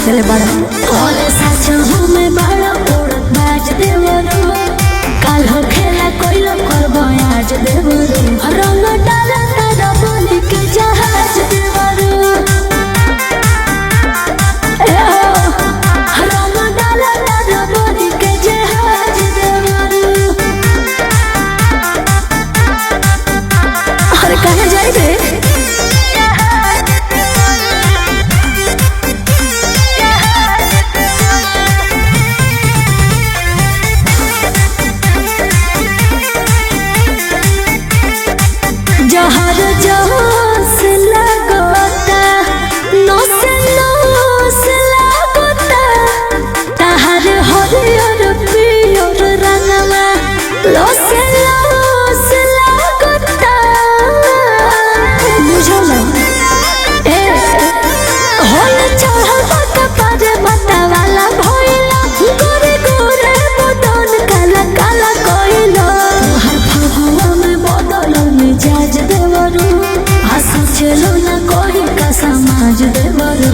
चले बड़ा और सच हमें बड़ा उड़त बाज देवरो काल हो खेला कोई लोग करबो आज देवरो रंग डाला तारा बोली के जहाज देवरो रंग डाला तारा बोली के जहाज देवरो अरे कहाँ जाए रे जहर जोश लगोता नोस नोस लगोता तहर हरियर पियर रंगवा लोस लोस लगोता बुझला ए होल चढ़त पर मता वाला भइला गोरे गोरे बदन काला काला कोइला हर फगुआ में बदल मिजाज देवरू हंस चलो ना कोई का समाज देवरू